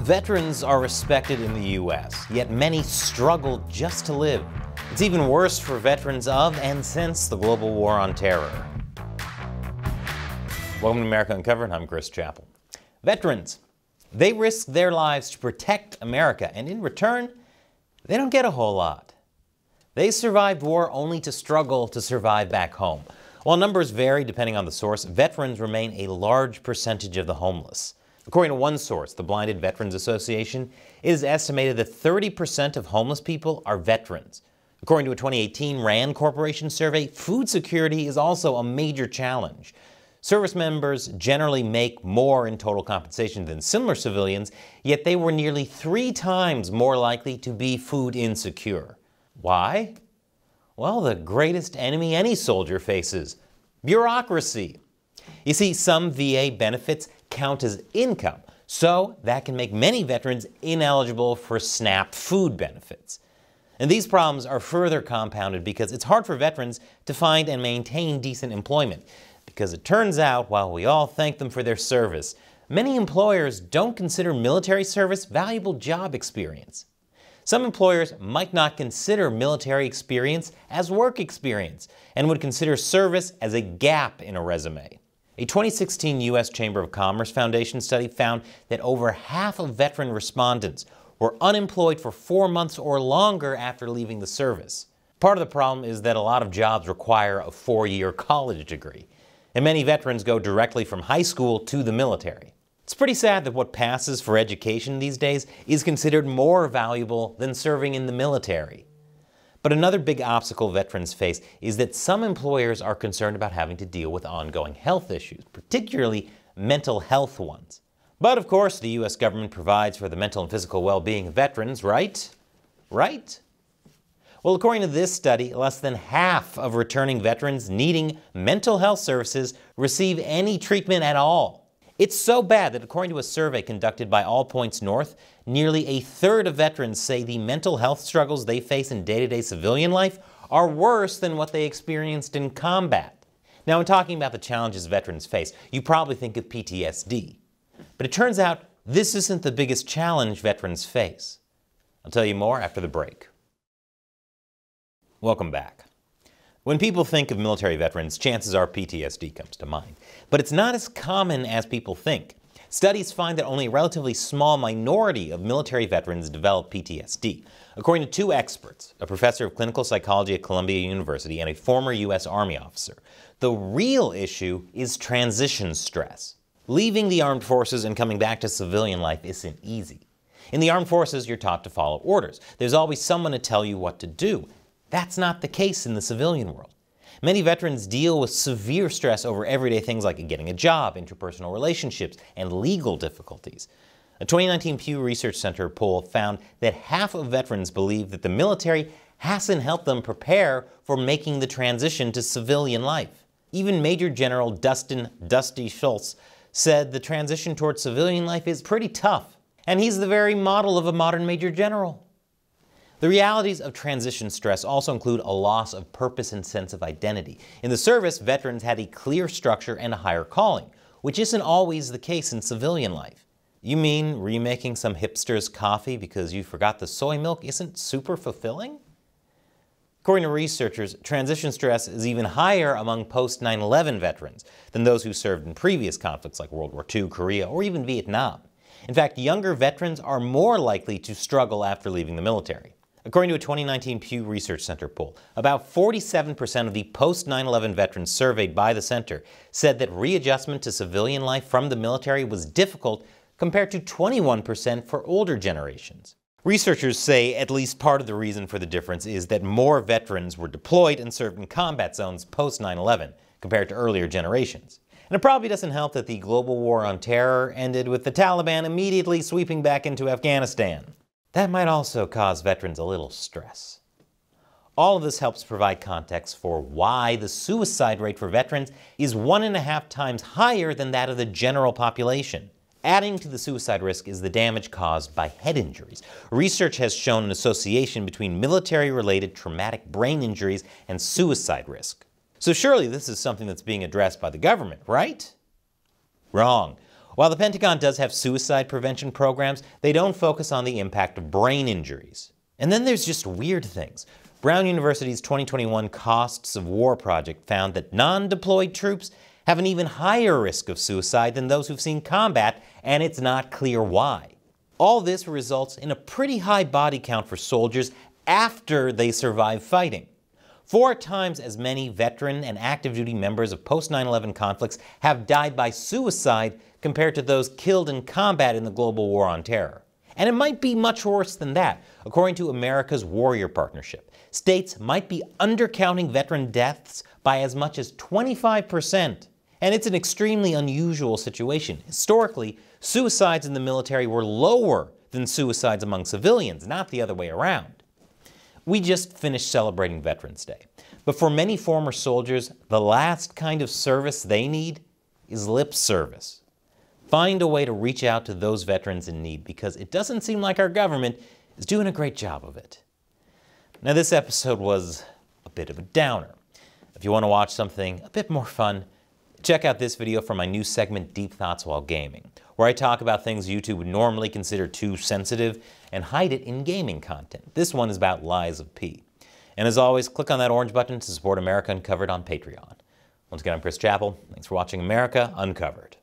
Veterans are respected in the U.S., yet many struggle just to live. It's even worse for veterans of and since the global war on terror. Welcome to America Uncovered. I'm Chris Chappell. Veterans, they risk their lives to protect America, and in return, they don't get a whole lot. They survived war only to struggle to survive back home. While numbers vary depending on the source, veterans remain a large percentage of the homeless. According to one source, the Blinded Veterans Association, it is estimated that 30% of homeless people are veterans. According to a 2018 RAND Corporation survey, food security is also a major challenge. Service members generally make more in total compensation than similar civilians, yet they were nearly 3 times more likely to be food insecure. Why? Well, the greatest enemy any soldier faces: bureaucracy. You see, some VA benefits count as income, so that can make many veterans ineligible for SNAP food benefits. And these problems are further compounded because it's hard for veterans to find and maintain decent employment. Because it turns out, while we all thank them for their service, many employers don't consider military service valuable job experience. Some employers might not consider military experience as work experience and would consider service as a gap in a resume. A 2016 U.S. Chamber of Commerce Foundation study found that over half of veteran respondents were unemployed for 4 months or longer after leaving the service. Part of the problem is that a lot of jobs require a 4-year college degree, and many veterans go directly from high school to the military. It's pretty sad that what passes for education these days is considered more valuable than serving in the military. But another big obstacle veterans face is that some employers are concerned about having to deal with ongoing health issues, particularly mental health ones. But of course, the U.S. government provides for the mental and physical well-being of veterans, right? Right? Well, according to this study, less than half of returning veterans needing mental health services receive any treatment at all. It's so bad that according to a survey conducted by All Points North, nearly a third of veterans say the mental health struggles they face in day-to-day civilian life are worse than what they experienced in combat. Now, in talking about the challenges veterans face, you probably think of PTSD. But it turns out this isn't the biggest challenge veterans face. I'll tell you more after the break. Welcome back. When people think of military veterans, chances are PTSD comes to mind. But it's not as common as people think. Studies find that only a relatively small minority of military veterans develop PTSD. According to 2 experts, a professor of clinical psychology at Columbia University and a former U.S. Army officer, the real issue is transition stress. Leaving the armed forces and coming back to civilian life isn't easy. In the armed forces, you're taught to follow orders. There's always someone to tell you what to do. That's not the case in the civilian world. Many veterans deal with severe stress over everyday things like getting a job, interpersonal relationships, and legal difficulties. A 2019 Pew Research Center poll found that half of veterans believe that the military hasn't helped them prepare for making the transition to civilian life. Even Major General Dusty Schultz said the transition towards civilian life is pretty tough, and he's the very model of a modern Major General. The realities of transition stress also include a loss of purpose and sense of identity. In the service, veterans had a clear structure and a higher calling, which isn't always the case in civilian life. You mean remaking some hipster's coffee because you forgot the soy milk isn't super fulfilling? According to researchers, transition stress is even higher among post-9/11 veterans than those who served in previous conflicts like World War II, Korea, or even Vietnam. In fact, younger veterans are more likely to struggle after leaving the military. According to a 2019 Pew Research Center poll, about 47% of the post-9/11 veterans surveyed by the center said that readjustment to civilian life from the military was difficult compared to 21% for older generations. Researchers say at least part of the reason for the difference is that more veterans were deployed and served in combat zones post-9/11 compared to earlier generations. And it probably doesn't help that the global war on terror ended with the Taliban immediately sweeping back into Afghanistan. That might also cause veterans a little stress. All of this helps provide context for why the suicide rate for veterans is 1.5 times higher than that of the general population. Adding to the suicide risk is the damage caused by head injuries. Research has shown an association between military-related traumatic brain injuries and suicide risk. So surely this is something that's being addressed by the government, right? Wrong. While the Pentagon does have suicide prevention programs, they don't focus on the impact of brain injuries. And then there's just weird things. Brown University's 2021 Costs of War project found that non-deployed troops have an even higher risk of suicide than those who've seen combat, and it's not clear why. All this results in a pretty high body count for soldiers after they survive fighting. 4 times as many veteran and active duty members of post-9/11 conflicts have died by suicide compared to those killed in combat in the global war on terror. And it might be much worse than that. According to America's Warrior Partnership, states might be undercounting veteran deaths by as much as 25%. And it's an extremely unusual situation. Historically, suicides in the military were lower than suicides among civilians, not the other way around. We just finished celebrating Veterans Day. But for many former soldiers, the last kind of service they need is lip service. Find a way to reach out to those veterans in need, because it doesn't seem like our government is doing a great job of it. Now, this episode was a bit of a downer. If you want to watch something a bit more fun, check out this video from my new segment, Deep Thoughts While Gaming, where I talk about things YouTube would normally consider too sensitive and hide it in gaming content. This one is about Lies of P. And as always, click on that orange button to support America Uncovered on Patreon. Once again, I'm Chris Chappell. Thanks for watching America Uncovered.